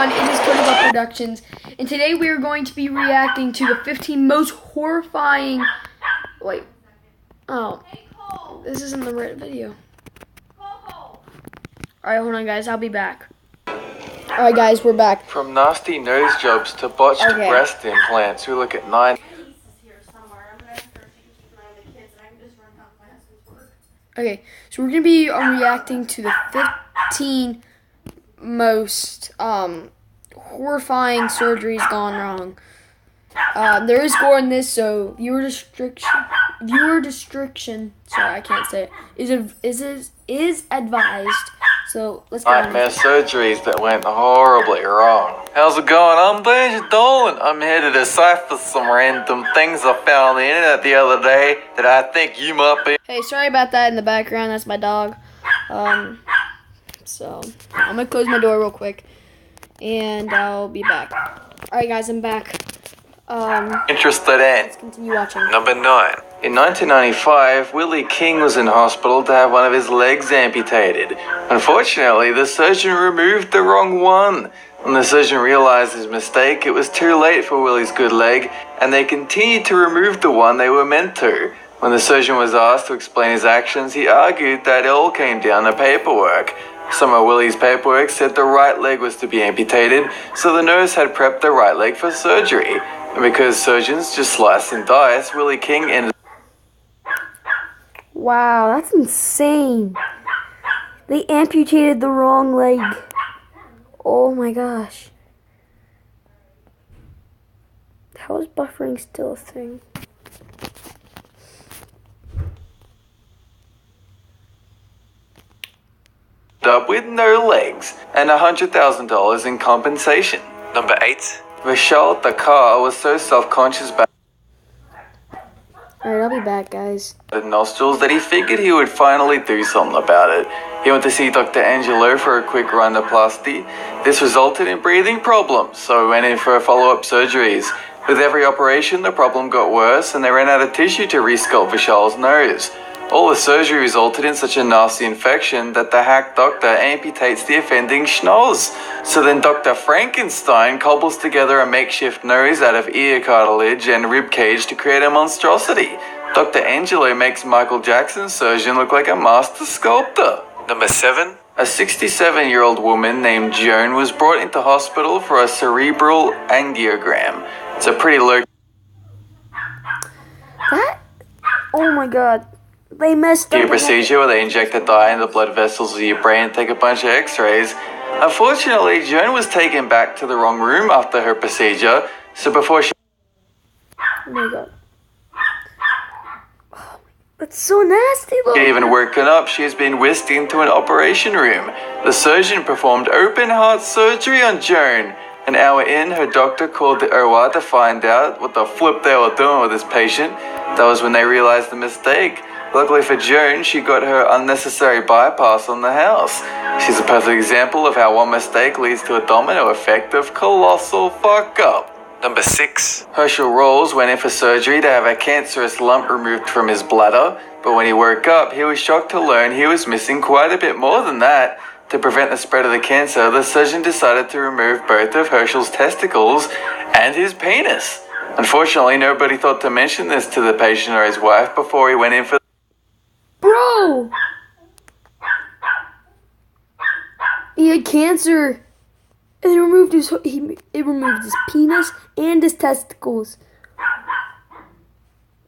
everyone? It is Cody Buck Productions, and today we are going to be reacting to the 15 most horrifying... Wait. Oh. This isn't the right video. Alright, hold on, guys. I'll be back. Alright, guys, we're back. From nasty nose jobs to botched breast implants, we look at 9... Okay, so we're going to be reacting to the 15 most horrifying surgeries gone wrong. There is gore in this, so viewer restriction, sorry, I can't say it, is advised. So let's go. Nightmare surgeries that went horribly wrong. How's it going? I'm Danger Dolan. I'm here to decipher some random things I found on the internet the other day that I think you might be. Hey, sorry about that in the background. That's my dog. So I'm gonna close my door real quick, and I'll be back. All right, guys, I'm back. Interested in. Let's continue watching. Number 9. In 1995, Willie King was in hospital to have one of his legs amputated. Unfortunately, the surgeon removed the wrong one. When the surgeon realized his mistake, it was too late for Willie's good leg, and they continued to remove the one they were meant to. When the surgeon was asked to explain his actions, he argued that it all came down to paperwork. Some of Willie's paperwork said the right leg was to be amputated, so the nurse had prepped the right leg for surgery. And because surgeons just slice and dice, Willie King ended... Wow, that's insane. They amputated the wrong leg. Oh my gosh. How is buffering still a thing? up with no legs and $100,000 in compensation. Number 8. Vishal Thakkar was so self-conscious about Alright, I'll be back, guys. the nostrils that he figured he would finally do something about it. He went to see Dr. Angelo for a quick rhinoplasty. This resulted in breathing problems, so he went in for follow-up surgeries. With every operation, the problem got worse and they ran out of tissue to resculpt Vishal's nose. All the surgery resulted in such a nasty infection that the hack doctor amputates the offending schnoz. So then Dr. Frankenstein cobbles together a makeshift nose out of ear cartilage and rib cage to create a monstrosity. Dr. Angelo makes Michael Jackson's surgeon look like a master sculptor. Number 7. A 67-year-old woman named Joan was brought into hospital for a cerebral angiogram. It's a pretty low... Oh my god. They messed up. procedure where they inject a dye in the blood vessels of your brain and take a bunch of x-rays. Unfortunately, Joan was taken back to the wrong room after her procedure, so before she... Oh my god. That's so nasty, though. Even woken up, she has been whisked into an operation room. The surgeon performed open heart surgery on Joan. An hour in, her doctor called the OR to find out what the flip they were doing with this patient. That was when they realized the mistake. Luckily for Joan, she got her unnecessary bypass on the house. She's a perfect example of how one mistake leads to a domino effect of colossal fuck up. Number 6. Herschel Rolls went in for surgery to have a cancerous lump removed from his bladder, but when he woke up, he was shocked to learn he was missing quite a bit more than that. To prevent the spread of the cancer, the surgeon decided to remove both of Herschel's testicles and his penis. Unfortunately, nobody thought to mention this to the patient or his wife before he went in for... Bro! He had cancer. And it removed his penis and his testicles.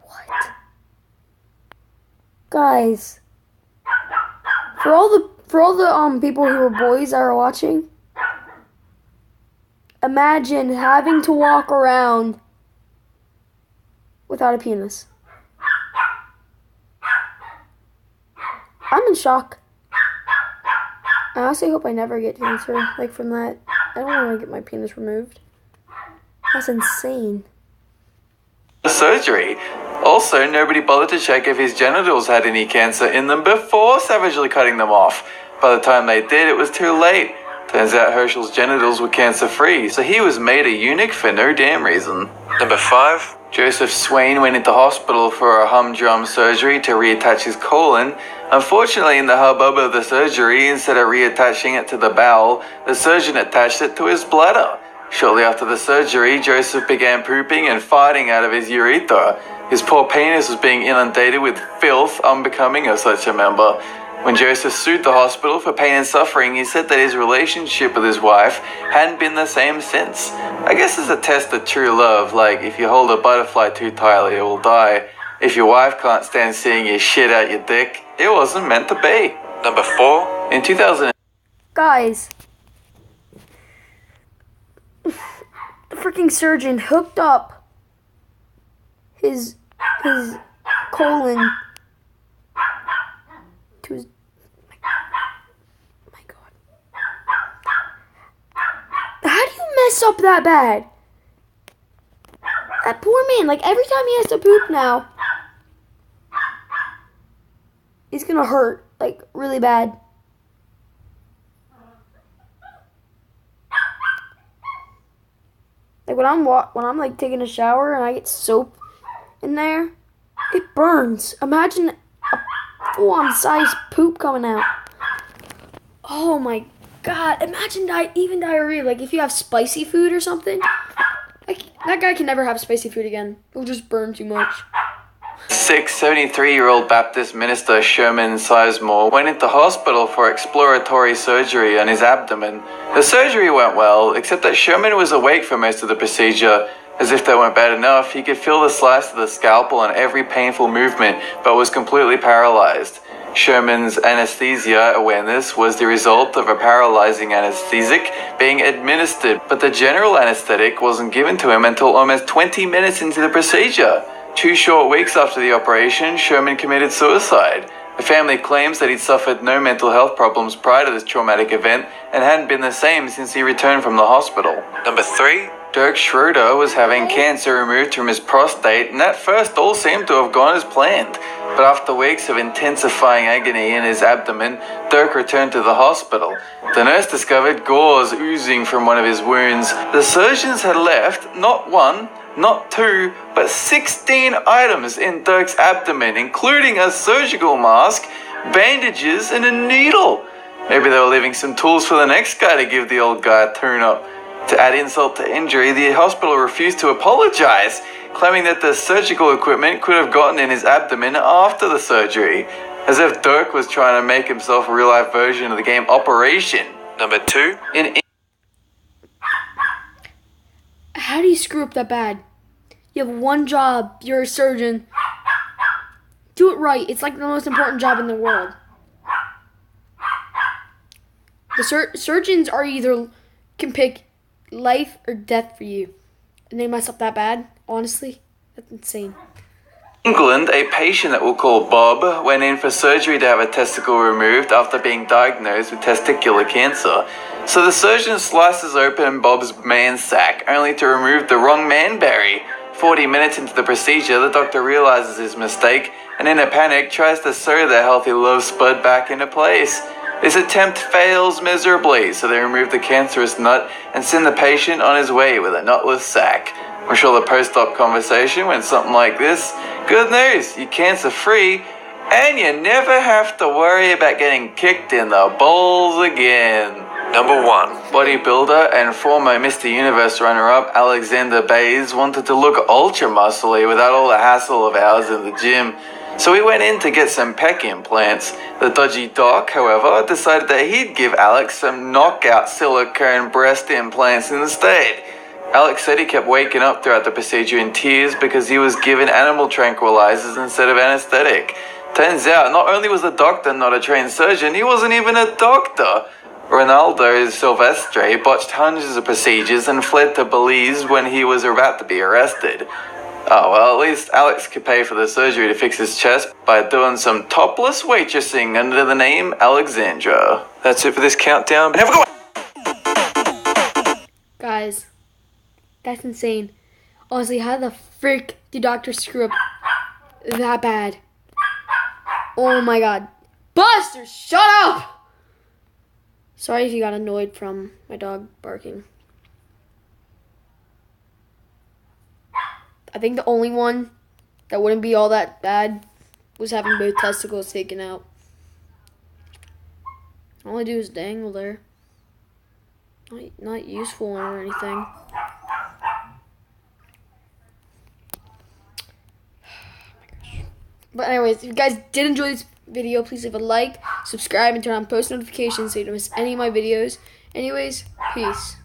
What? Guys. For all the people who are boys that are watching, imagine having to walk around without a penis. I'm in shock. I honestly hope I never get cancer, like, from that. I don't want to get my penis removed. That's insane. Surgery. Also, nobody bothered to check if his genitals had any cancer in them before savagely cutting them off. By the time they did, it was too late. Turns out Herschel's genitals were cancer-free, so he was made a eunuch for no damn reason. Number 5. Joseph Swain went into hospital for a humdrum surgery to reattach his colon. Unfortunately, in the hubbub of the surgery, instead of reattaching it to the bowel, the surgeon attached it to his bladder. Shortly after the surgery, Joseph began pooping and farting out of his urethra. His poor penis was being inundated with filth unbecoming of such a member. When Joseph sued the hospital for pain and suffering, he said that his relationship with his wife hadn't been the same since. I guess it's a test of true love, like if you hold a butterfly too tightly, it will die. If your wife can't stand seeing you shit out your dick, it wasn't meant to be. Number 4. In 2000... Guys, the freaking surgeon hooked up his colon to his... My God. How do you mess up that bad? That poor man, like every time he has to poop now, it's gonna hurt, like, really bad. Like, when I'm like taking a shower and I get soap in there, it burns. Imagine a full-on size poop coming out. Oh my God! Imagine even diarrhea. Like, if you have spicy food or something, like, that guy can never have spicy food again. It'll just burn too much. 73-year-old Baptist minister Sherman Sizemore went into hospital for exploratory surgery on his abdomen. The surgery went well, except that Sherman was awake for most of the procedure. As if that weren't bad enough, he could feel the slice of the scalpel on every painful movement, but was completely paralyzed. Sherman's anesthesia awareness was the result of a paralyzing anesthetic being administered, but the general anesthetic wasn't given to him until almost 20 minutes into the procedure. 2 short weeks after the operation, Sherman committed suicide. The family claims that he'd suffered no mental health problems prior to this traumatic event and hadn't been the same since he returned from the hospital. Number 3. Dirk Schroeder was having cancer removed from his prostate, and at first all seemed to have gone as planned. But after weeks of intensifying agony in his abdomen, Dirk returned to the hospital. The nurse discovered gauze oozing from one of his wounds. The surgeons had left not 1, not 2, but 16 items in Dirk's abdomen, including a surgical mask, bandages, and a needle. Maybe they were leaving some tools for the next guy to give the old guy a tune-up. To add insult to injury, the hospital refused to apologize, claiming that the surgical equipment could have gotten in his abdomen after the surgery, as if Dirk was trying to make himself a real-life version of the game Operation. Number 2. How do you screw up that bad? You have one job. You're a surgeon. Do it right. It's like the most important job in the world. The surgeons are can pick life or death for you. And they mess up that bad? Honestly, that's insane. England, a patient that we'll call Bob went in for surgery to have a testicle removed after being diagnosed with testicular cancer. So the surgeon slices open Bob's man sack, only to remove the wrong manberry. 40 minutes into the procedure, the doctor realizes his mistake and in a panic tries to sew the healthy love spud back into place. This attempt fails miserably, so they remove the cancerous nut and send the patient on his way with a nutless sack. I'm sure the post-op conversation went something like this. Good news, you're cancer-free, and you never have to worry about getting kicked in the balls again. Number 1. Bodybuilder and former Mr. Universe runner-up Alexander Bays wanted to look ultra-muscly without all the hassle of hours in the gym. So he went in to get some pec implants. The dodgy doc, however, decided that he'd give Alex some knockout silicone breast implants instead. Alex said he kept waking up throughout the procedure in tears because he was given animal tranquilizers instead of anesthetic. Turns out, not only was the doctor not a trained surgeon, he wasn't even a doctor. Ronaldo Silvestre botched hundreds of procedures and fled to Belize when he was about to be arrested. Oh, well, at least Alex could pay for the surgery to fix his chest by doing some topless waitressing under the name Alexandra. That's it for this countdown. Have a good one! Guys, that's insane. Honestly, how the frick did Dr. screw up that bad? Oh my God. Buster, shut up! Sorry if you got annoyed from my dog barking. I think the only one that wouldn't be all that bad was having both testicles taken out. All I do is dangle there. Not useful or anything. But anyways, if you guys did enjoy this video, please leave a like, subscribe, and turn on post notifications so you don't miss any of my videos. Anyways, peace.